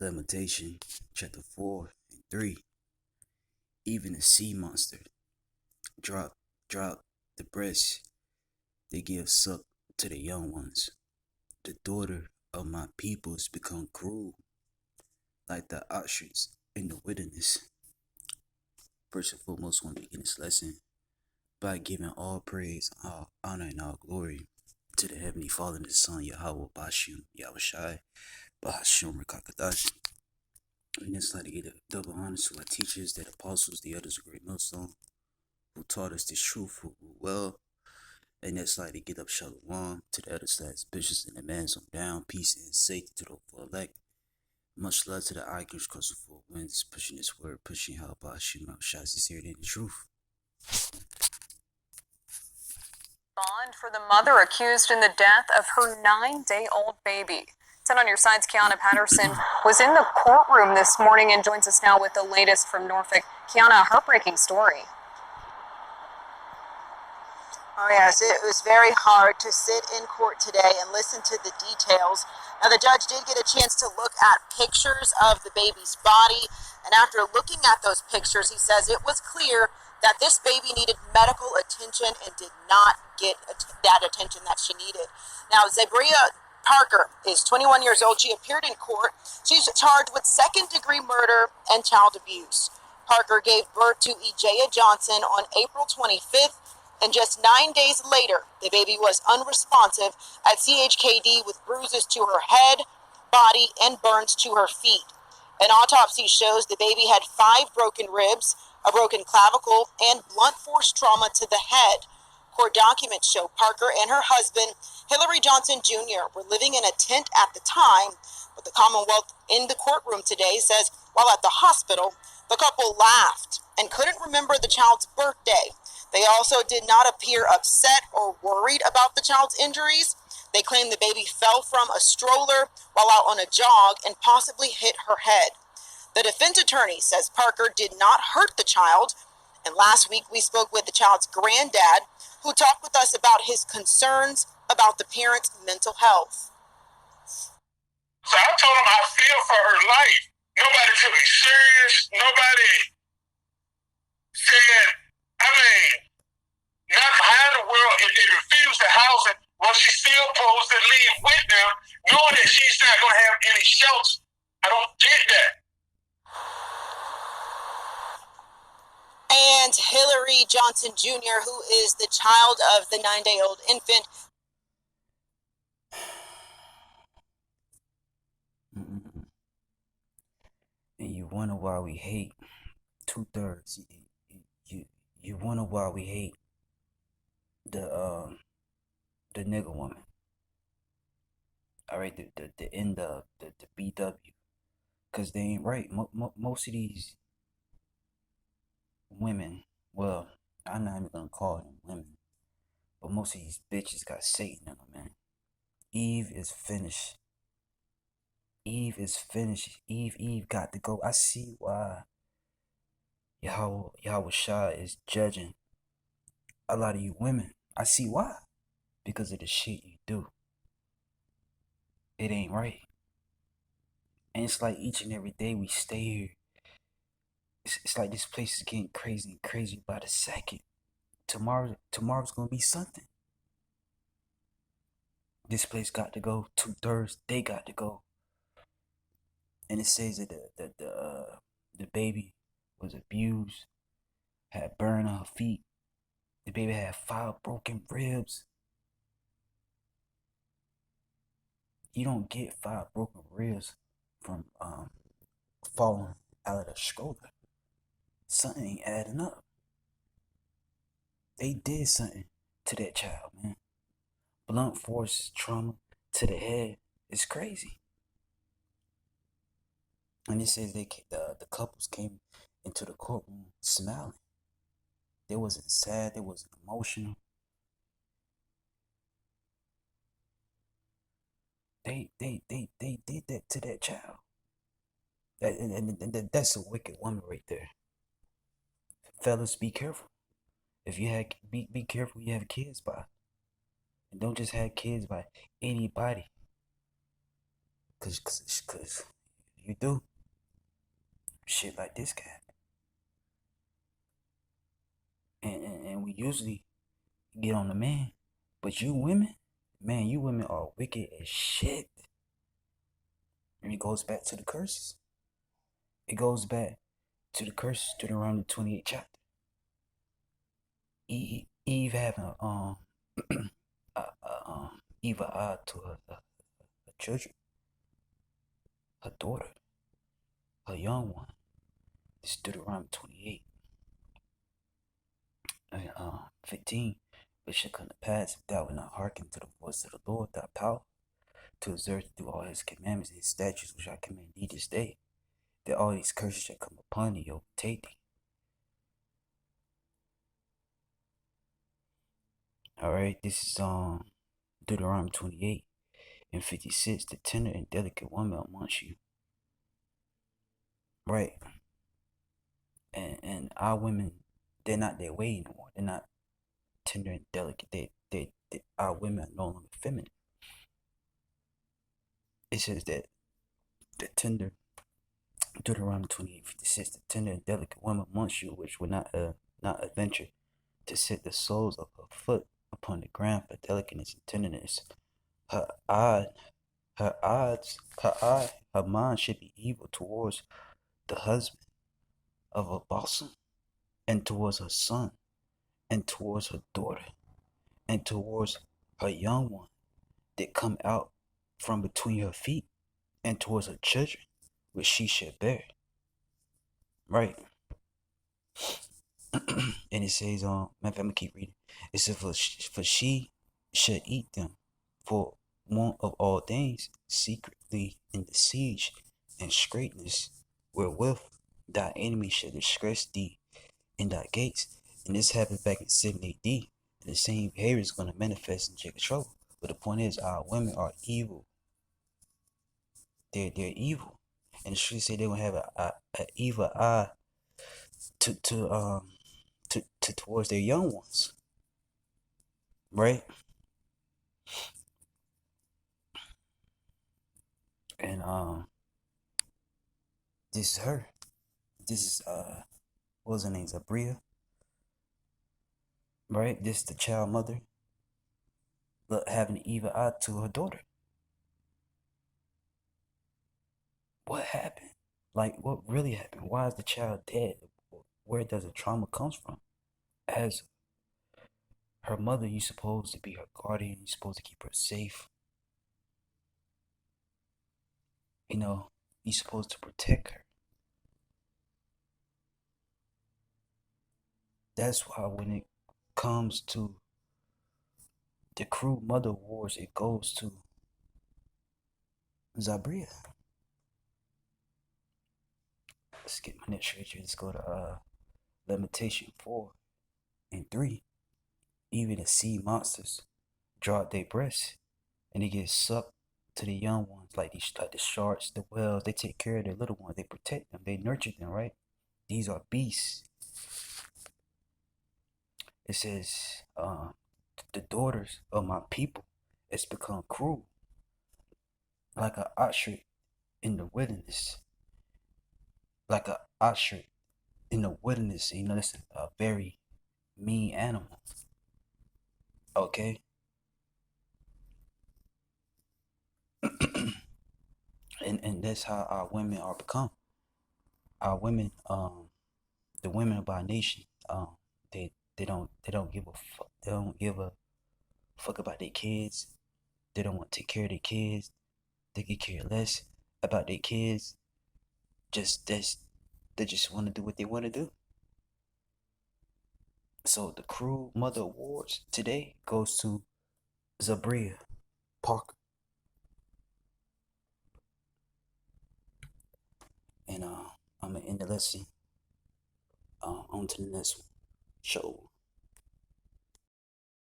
Lamentation, chapter 4 and 3. Even the sea monster drop the breast they give suck to the young ones. The daughter of my peoples become cruel, like the ostrich in the wilderness. First and foremost, I want to begin this lesson by giving all praise, all honor, and all glory to the Heavenly Father and the Son, Yahweh Bashim, Yahushai, Bahashim Rakakadash. And it's like to give a double honor to our teachers, the apostles, the elders of Great Millstone, who taught us this truth who well. And that's like to get up Shalom to the elders, slash bishops, and the man on down. Peace and safety to the for elect. Much love to the icons, crossing four winds, pushing this word, pushing how about Shema Shai, sincerity in the truth. Bond for the mother accused in the death of her 9-day-old baby. 10 on your side's Kiana Patterson was in the courtroom this morning and joins us now with the latest from Norfolk. Kiana, a heartbreaking story. Oh yes, it was very hard to sit in court today and listen to the details. Now the judge did get a chance to look at pictures of the baby's body, and after looking at those pictures, he says it was clear that this baby needed medical attention and did not get that attention that she needed. Now Zabria Parker is 21 years old. She appeared in court. She's charged with second-degree murder and child abuse. Parker gave birth to Ejaya Johnson on April 25th. And just 9 days later, the baby was unresponsive at CHKD with bruises to her head, body, and burns to her feet. An autopsy shows the baby had 5 broken ribs, a broken clavicle, and blunt force trauma to the head. Court documents show Parker and her husband, Hillary Johnson Jr., were living in a tent at the time, but the Commonwealth in the courtroom today says while at the hospital, the couple laughed and couldn't remember the child's birthday. They also did not appear upset or worried about the child's injuries. They claim the baby fell from a stroller while out on a jog and possibly hit her head. The defense attorney says Parker did not hurt the child. And last week we spoke with the child's granddad, who talked with us about his concerns about the parent's mental health. So I told him I feel for her life. Nobody took me serious. Nobody said, not behind the world, if they refuse to house it, well, she's still supposed to leave with them, knowing that she's not going to have any shelter. I don't get that. And Hillary Johnson Jr., who is the child of the 9-day-old infant. And you wonder why we hate 2/3. You wonder why we hate the nigger woman. All right, the end of the BW, cause they ain't right. Most of these women, well, I'm not even gonna call them women, but most of these bitches got Satan in them, man. Eve is finished. Eve is finished. Eve got to go. I see why Yahweh Shah is judging a lot of you women. I see why. Because of the shit you do. It ain't right. And it's like each and every day we stay here. It's like this place is getting crazy and crazy by the second. Tomorrow's gonna be something. This place got to go. 2/3, they got to go. And it says that the baby was abused, had burn on her feet. The baby had 5 broken ribs. You don't get 5 broken ribs from falling out of the stroller. Something ain't adding up. They did something to that child, man. Blunt force trauma to the head is crazy. And it says the couples came into the courtroom smiling. They wasn't sad. They wasn't emotional. They did that to that child. That's a wicked woman right there. Fellas, be careful. If you have be careful. You have kids by, and don't just have kids by anybody. Cause you do, shit like this can happen. And we usually get on the man. But you women, man, you women are wicked as shit. And it goes back to the curses. It goes back to the curses, Deuteronomy 28 chapter. Eve having evil eye to her children, her daughter, her young one. This is Deuteronomy 28 and 15. But it shall come to pass if thou wilt not hearken to the voice of the Lord thy power, to observe to do all his commandments and his statutes which I command thee this day, that all these curses shall come upon thee, overtake thee. Alright, this is Deuteronomy 28 and 56, the tender and delicate woman amongst you. Right. And our women, they're not that way anymore. They're not tender and delicate. Our women are no longer feminine. It says that the tender, Deuteronomy 28:56, the tender and delicate woman amongst you, which will not adventure to set the soles of her foot upon the ground for delicateness and tenderness. Her mind should be evil towards the husband of a bosom, and towards her son, and towards her daughter, and towards her young one that come out from between her feet, and towards her children which she shall bear. Right. And it says, I'm gonna keep reading. It says, for she shall eat them for want of all things, secretly in the siege and straitness, wherewith thy enemy shall disgrace thee in thy gates. And this happened back in 7 AD. And the same behavior is going to manifest in Jacob's trouble. But the point is, our women are evil. They're evil. And the streets say they're going to have an evil eye towards their young ones. Right? And this is her. This is what was her name? Zabria. Right? This is the child mother having an evil eye to her daughter. What happened? Like, what really happened? Why is the child dead? Where does the trauma comes from? As her mother, you're supposed to be her guardian. You're supposed to keep her safe. You know, you're supposed to protect her. That's why when it comes to the cruel mother wars, it goes to Zabria. Let's get my next scripture. Let's go to Lamentation 4 and 3. Even the sea monsters draw out their breasts, and they get sucked to the young ones, like the sharks, the whales. They take care of their little ones. They protect them. They nurture them, right? These are beasts. It says, the daughters of my people has become cruel, like an ostrich in the wilderness. Like an ostrich in the wilderness. You know, that's a very mean animal. Okay? and that's how our women are become. Our women, the women of our nation, they don't give a fuck. They don't give a fuck about their kids. They don't want to take care of their kids. They could care less about their kids. They just want to do what they want to do. So the cruel mother awards today goes to Zabria Parker. And I'm gonna end the lesson. On to the next show.